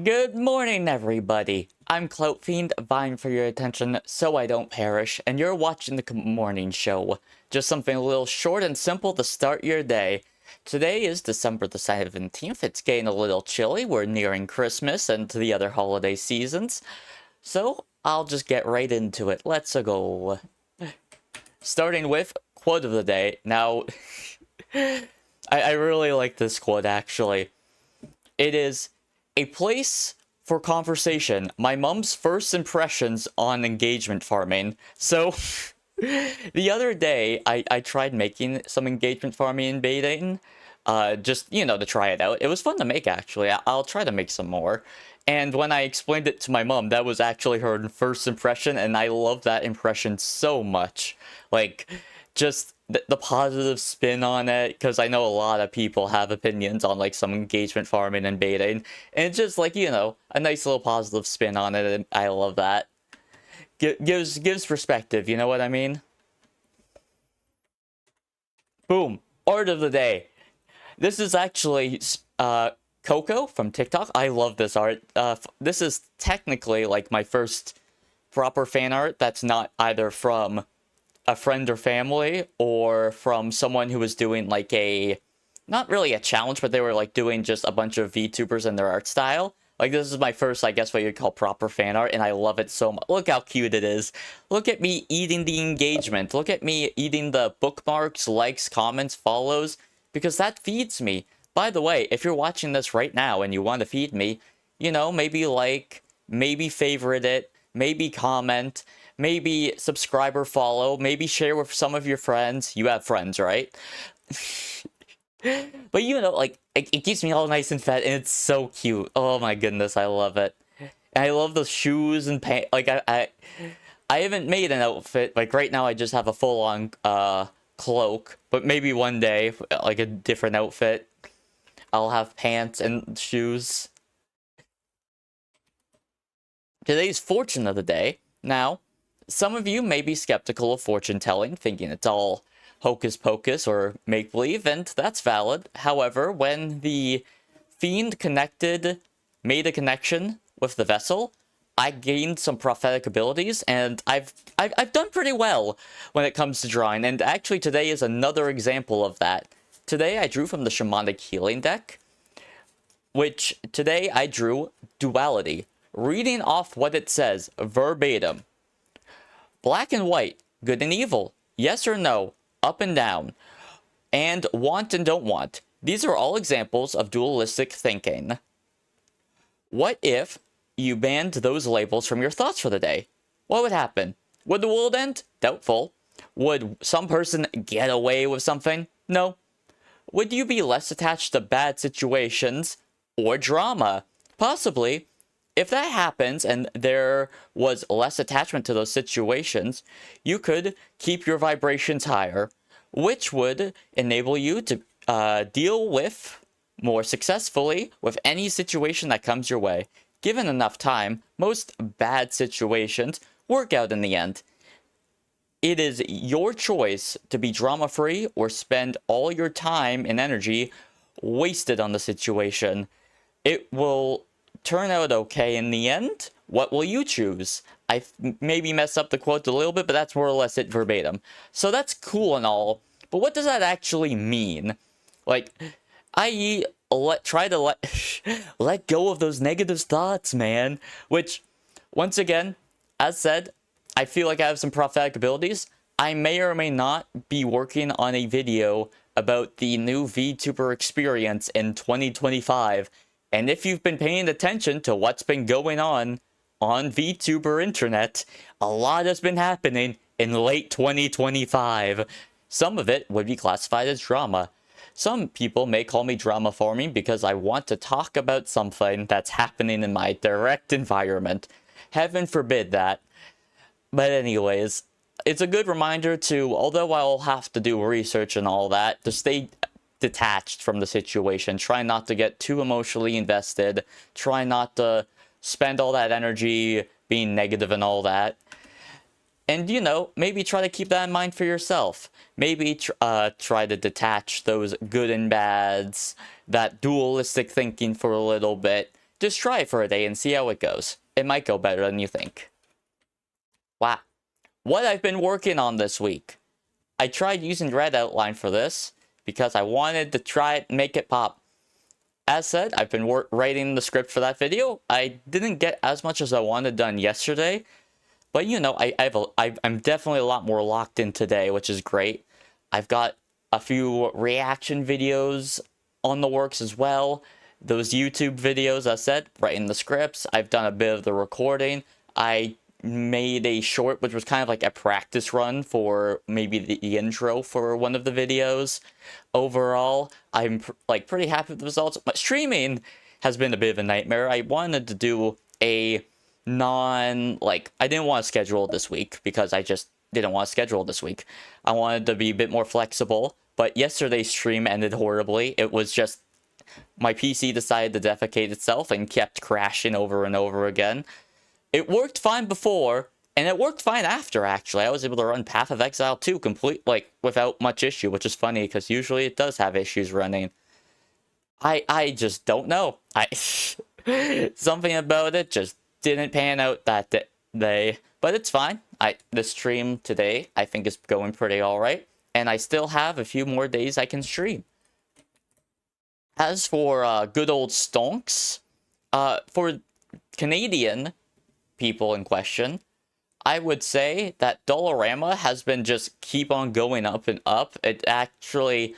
Good morning, everybody. I'm Clout Fiend, vying for your attention so I don't perish, and you're watching the morning show. Just something a little short and simple to start your day. Today is December the 17th. It's getting a little chilly. We're nearing Christmas and the other holiday seasons. So I'll just get right into it. Let's go. Starting with quote of the day. Now, I really like this quote, actually. It is, "A place for conversation. My mom's first impressions on engagement farming." So, the other day, I tried making some engagement farming and baiting. Just, to try it out. It was fun to make, actually. I'll try to make some more. And when I explained it to my mom, that was actually her first impression, and I love that impression so much. Like, just the positive spin on it, because I know a lot of people have opinions on, like, some engagement farming and baiting, and it's just, like, a nice little positive spin on it, and I love that. Gives perspective, you know what I mean? Boom. Art of the day. This is actually, Coco from TikTok. I love this art. This is technically, like, my first proper fan art that's not either from a friend or family or from someone who was doing, like, not really a challenge, but they were, like, doing just a bunch of VTubers and their art style. Like, this is my first, I guess, what you'd call proper fan art, and I love it so much. Look how cute it is. Look at me eating the engagement. Look at me eating the bookmarks, likes, comments, follows, because that feeds me. By the way, if you're watching this right now and you want to feed me, maybe like, maybe favorite it, maybe comment, maybe subscribe or follow, maybe share with some of your friends. You have friends, right? But like, it keeps me all nice and fat, and it's so cute. Oh my goodness, I love it. And I love the shoes and pants. Like, I haven't made an outfit. Like, right now I just have a full-on cloak, but maybe one day, like, a different outfit, I'll have pants and shoes. Today's fortune of the day. Now, some of you may be skeptical of fortune telling, thinking it's all hocus pocus or make-believe, and that's valid. However, when the fiend made a connection with the vessel, I gained some prophetic abilities, and I've done pretty well when it comes to drawing, and actually today is another example of that. Today I drew from the Shamanic Healing deck, which today I drew Duality, reading off what it says verbatim. Black and white, good and evil, yes or no, up and down, and want and don't want. These are all examples of dualistic thinking. What if you banned those labels from your thoughts for the day? What would happen? Would the world end? Doubtful. Would some person get away with something? No. Would you be less attached to bad situations or drama? Possibly. If that happens and there was less attachment to those situations, you could keep your vibrations higher, which would enable you to deal with more successfully with any situation that comes your way. Given enough time, most bad situations work out in the end. It is your choice to be drama-free or spend all your time and energy wasted on the situation. It will turn out okay in the end. What will you choose? I maybe messed up the quote a little bit, but that's more or less it verbatim. So that's cool and all, but what does that actually mean? Like, i.e., try to let go of those negative thoughts, man. Which, once again, as said, I feel like I have some prophetic abilities. I may or may not be working on a video about the new VTuber experience in 2025. And if you've been paying attention to what's been going on VTuber internet, a lot has been happening in late 2025. Some of it would be classified as drama. Some people may call me drama farming because I want to talk about something that's happening in my direct environment. Heaven forbid that. But anyways, it's a good reminder to, although I'll have to do research and all that, to stay detached from the situation. Try not to get too emotionally invested. Try not to spend all that energy being negative and all that. And, maybe try to keep that in mind for yourself. Maybe try to detach those good and bads, that dualistic thinking for a little bit. just try it for a day and see how it goes. It might go better than you think. Wow. What I've been working on this week. I tried using red outline for this because I wanted to try it and make it pop. As said, I've been writing the script for that video. I didn't get as much as I wanted done yesterday, but you know, I'm definitely a lot more locked in today, which is great. I've got a few reaction videos on the works as well. Those YouTube videos, I said, writing the scripts. I've done a bit of the recording. I made a short, which was kind of like a practice run for maybe the intro for one of the videos. Overall, I'm like pretty happy with the results. But streaming has been a bit of a nightmare. I wanted to do a I didn't want to schedule this week because I just didn't want to schedule this week. I wanted to be a bit more flexible, but yesterday's stream ended horribly. It was just my PC decided to defecate itself and kept crashing over and over again. It worked fine before, and it worked fine after, actually. I was able to run Path of Exile 2 without much issue, which is funny, because usually it does have issues running. I just don't know. Something about it just didn't pan out that day, but it's fine. The stream today, I think, is going pretty alright, and I still have a few more days I can stream. As for good old stonks, for Canadian people in question, I would say that Dollarama has been just keep on going up and up. It actually,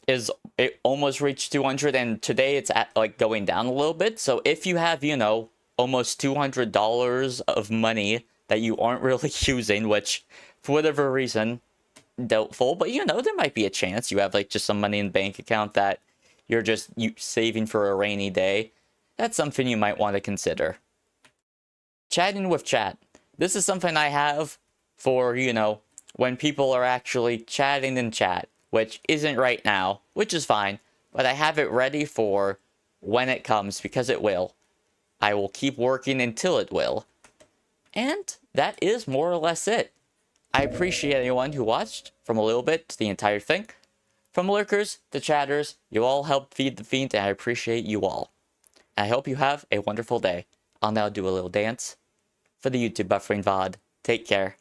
it almost reached 200, and today it's at, going down a little bit. So if you have, you know, almost $200 of money that you aren't really using, which, for whatever reason, doubtful, but you know, there might be a chance you have, just some money in the bank account that you're just saving for a rainy day. That's something you might want to consider. Chatting with chat. This is something I have for, you know, when people are actually chatting in chat, which isn't right now, which is fine, but I have it ready for when it comes, because it will. I will keep working until it will. And that is more or less it. I appreciate anyone who watched, from a little bit to the entire thing. From lurkers to chatters, you all help feed the fiend, and I appreciate you all. I hope you have a wonderful day. I'll now do a little dance for the YouTube buffering VOD. Take care.